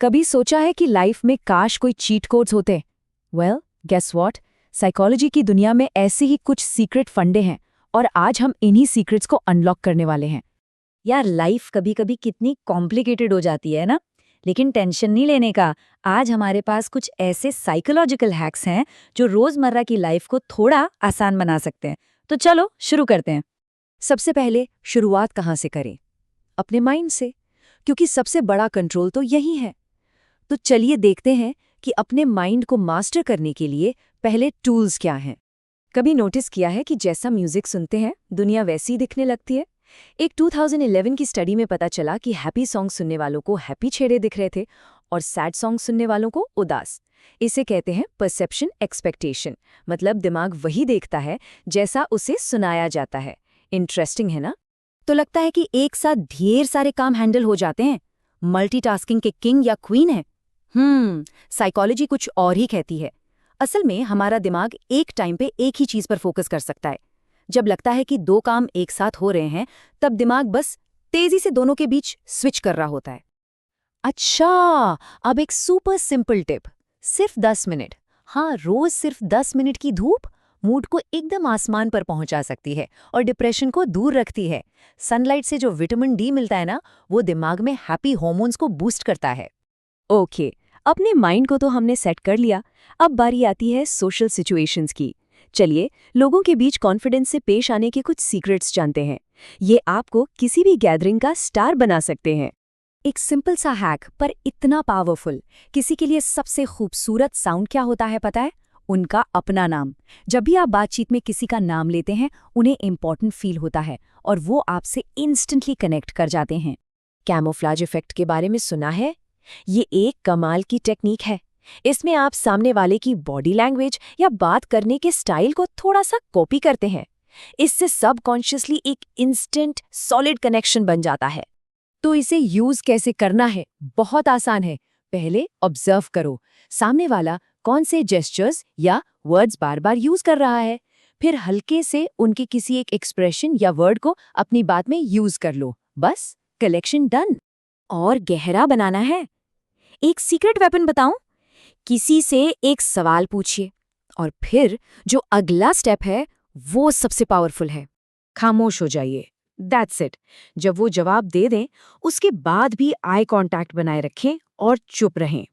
कभी सोचा है कि लाइफ में काश कोई चीट कोड्स होते? वेल, गेस व्हाट, साइकोलॉजी की दुनिया में ऐसे ही कुछ सीक्रेट फंडे हैं और आज हम इन्हीं सीक्रेट्स को अनलॉक करने वाले हैं। यार लाइफ कभी कभी कितनी कॉम्प्लिकेटेड हो जाती है ना, लेकिन टेंशन नहीं लेने का। आज हमारे पास कुछ ऐसे साइकोलॉजिकल हैक्स हैं जो रोजमर्रा की लाइफ को थोड़ा आसान बना सकते हैं। तो चलो शुरू करते हैं। सबसे पहले शुरुआत कहाँ से करें? अपने माइंड से, क्योंकि सबसे बड़ा कंट्रोल तो यही है। तो चलिए देखते हैं कि अपने माइंड को मास्टर करने के लिए पहले टूल्स क्या हैं। कभी नोटिस किया है कि जैसा म्यूजिक सुनते हैं दुनिया वैसी दिखने लगती है? एक 2011 की स्टडी में पता चला कि हैप्पी सॉन्ग सुनने वालों को हैप्पी चेहरे दिख रहे थे और सैड सॉन्ग सुनने वालों को उदास। इसे कहते हैं परसेप्शन एक्सपेक्टेशन, मतलब दिमाग वही देखता है जैसा उसे सुनाया जाता है। इंटरेस्टिंग है ना? तो लगता है कि एक साथ ढेर सारे काम हैंडल हो जाते हैं, मल्टीटास्किंग के किंग या क्वीन है। साइकोलॉजी कुछ और ही कहती है। असल में हमारा दिमाग एक टाइम पे एक ही चीज पर फोकस कर सकता है। जब लगता है कि दो काम एक साथ हो रहे हैं, तब दिमाग बस तेजी से दोनों के बीच स्विच कर रहा होता है। अच्छा, अब एक सुपर सिंपल टिप। सिर्फ 10 मिनट, हाँ रोज सिर्फ 10 मिनट की धूप मूड को एकदम आसमान पर पहुंचा सकती है और डिप्रेशन को दूर रखती है। सनलाइट से जो विटामिन डी मिलता है ना, वो दिमाग में हैप्पी हार्मोन्स को बूस्ट करता है। ओके, अपने माइंड को तो हमने सेट कर लिया, अब बारी आती है सोशल सिचुएशंस की। चलिए लोगों के बीच कॉन्फिडेंस से पेश आने के कुछ सीक्रेट्स जानते हैं। ये आपको किसी भी गैदरिंग का स्टार बना सकते हैं। एक सिंपल सा हैक पर इतना पावरफुल। किसी के लिए सबसे खूबसूरत साउंड क्या होता है पता है? उनका अपना नाम। जब भी आप बातचीत में किसी का नाम लेते हैं, उन्हें इंपॉर्टेंट फील होता है और वो आपसे इंस्टेंटली कनेक्ट कर जाते हैं। कैमोफ्लेज इफेक्ट के बारे में सुना है? ये एक कमाल की टेक्निक है। इसमें आप सामने वाले की बॉडी लैंग्वेज या बात करने के स्टाइल को थोड़ा सा कॉपी करते हैं। इससे सबकॉन्शियसली एक इंस्टेंट सॉलिड कनेक्शन बन जाता है। तो इसे यूज कैसे करना है? बहुत आसान है। पहले ऑब्जर्व करो, सामने वाला कौन से जेस्चर्स या वर्ड्स बार बार यूज कर रहा है। फिर हल्के से उनके किसी एक एक्सप्रेशन या वर्ड को अपनी बात में यूज कर लो। बस कलेक्शन डन। और गहरा बनाना है, एक सीक्रेट वेपन बताऊं? किसी से एक सवाल पूछिए और फिर जो अगला स्टेप है वो सबसे पावरफुल है। खामोश हो जाइए। That's it. जब वो जवाब दे दें, उसके बाद भी आई कांटेक्ट बनाए रखें और चुप रहें।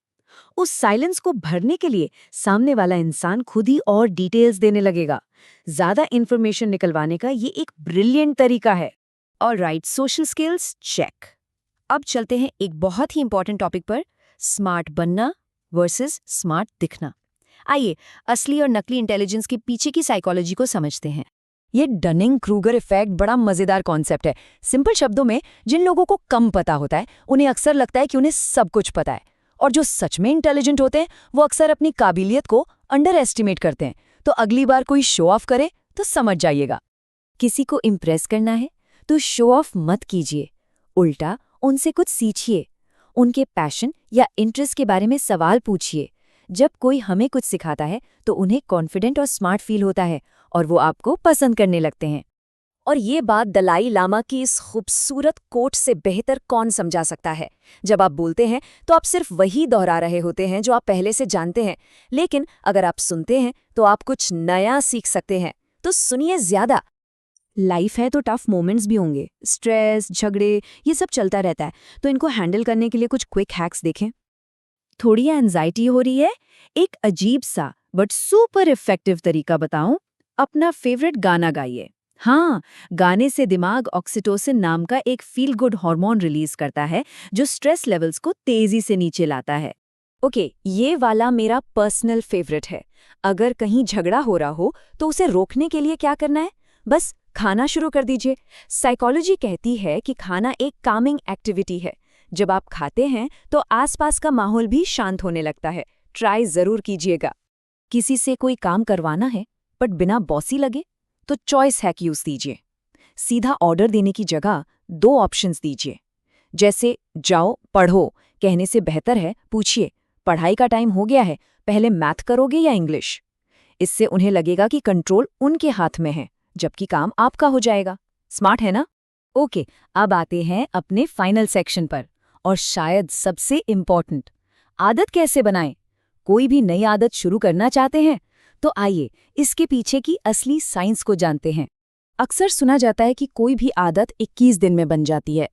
उस साइलेंस को भरने के लिए सामने वाला इंसान खुद ही और डिटेल्स देने लगेगा। ज्यादा इंफॉर्मेशन निकलवाने का ये एक ब्रिलियंट तरीका है। Alright, social skills check. अब चलते हैं एक बहुत ही इंपॉर्टेंट टॉपिक पर, स्मार्ट बनना वर्सेस स्मार्ट दिखना। आइए असली और नकली इंटेलिजेंस के पीछे की साइकोलॉजी को समझते हैं। ये डनिंग क्रूगर इफेक्ट बड़ा मजेदार कॉन्सेप्ट है। सिंपल शब्दों में, जिन लोगों को कम पता होता है उन्हें अक्सर लगता है कि उन्हें सब कुछ पता है, और जो सच में इंटेलिजेंट होते हैं वो अक्सर अपनी काबिलियत को अंडर एस्टिमेट करते हैं। तो अगली बार कोई शो ऑफ करे तो समझ जाइएगा। किसी को इम्प्रेस करना है तो शो ऑफ मत कीजिए, उल्टा उनसे कुछ सीखिए। उनके पैशन या इंटरेस्ट के बारे में सवाल पूछिए। जब कोई हमें कुछ सिखाता है तो उन्हें कॉन्फिडेंट और स्मार्ट फील होता है और वो आपको पसंद करने लगते हैं। और ये बात दलाई लामा की इस खूबसूरत कोट से बेहतर कौन समझा सकता है? जब आप बोलते हैं तो आप सिर्फ वही दोहरा रहे होते हैं जो आप पहले से जानते हैं, लेकिन अगर आप सुनते हैं तो आप कुछ नया सीख सकते हैं। तो सुनिए ज्यादा। लाइफ है तो टफ मोमेंट्स भी होंगे, स्ट्रेस, झगड़े, ये सब चलता रहता है। तो इनको हैंडल करने के लिए कुछ क्विक हैक्स देखें। थोड़ी एंजाइटी हो रही है? एक अजीब सा बट सुपर इफेक्टिव तरीका बताऊं? अपना फेवरेट गाना गाइए। हाँ, गाने से दिमाग ऑक्सीटोसिन नाम का एक फील गुड हार्मोन रिलीज करता है जो स्ट्रेस लेवल्स को तेजी से नीचे लाता है। ओके, ये वाला मेरा पर्सनल फेवरेट है। अगर कहीं झगड़ा हो रहा हो तो उसे रोकने के लिए क्या करना है? बस खाना शुरू कर दीजिए। साइकोलॉजी कहती है कि खाना एक कामिंग एक्टिविटी है। जब आप खाते हैं तो आसपास का माहौल भी शांत होने लगता है। ट्राई जरूर कीजिएगा। किसी से कोई काम करवाना है बट बिना बॉसी लगे तो चॉइस हैक यूज दीजिए। सीधा ऑर्डर देने की जगह 2 ऑप्शंस दीजिए। जैसे जाओ पढ़ो कहने से बेहतर है पूछिए, पढ़ाई का टाइम हो गया है, पहले मैथ करोगे या इंग्लिश? इससे उन्हें लगेगा कि कंट्रोल उनके हाथ में है, जबकि काम आपका हो जाएगा। स्मार्ट है ना? ओके, अब आते हैं अपने फाइनल सेक्शन पर, और शायद सबसे इम्पॉर्टेंट, आदत कैसे बनाएं? कोई भी नई आदत शुरू करना चाहते हैं? तो आइए इसके पीछे की असली साइंस को जानते हैं। अक्सर सुना जाता है कि कोई भी आदत 21 दिन में बन जाती है।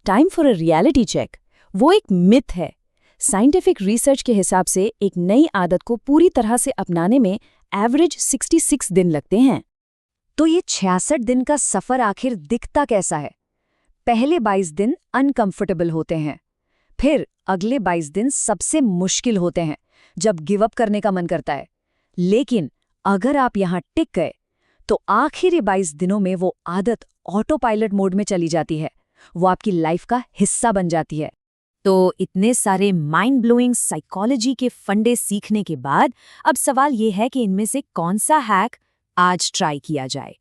Time for a reality check. वो एक मिथ है। साइंटिफिक रिसर्च के हिसाब से एक नई आदत को पूरी तरह से अपनाने में एवरेज 66 दिन लगते हैं। तो ये 66 दिन का सफर आखिर दिखता कैसा है? पहले 22 दिन अनकंफर्टेबल होते हैं, फिर अगले 22 दिन सबसे मुश्किल होते हैं, जब गिव अप करने का मन करता है। लेकिन अगर आप यहाँ टिक गए, तो आखिरी 22 दिनों में वो आदत ऑटो पायलट मोड में चली जाती है। वो आपकी लाइफ का हिस्सा बन जाती है। तो इतने सारे माइंड ब्लोइंग साइकोलॉजी के फंडे सीखने के बाद अब सवाल ये है कि इनमें से कौन सा हैक आज ट्राई किया जाए।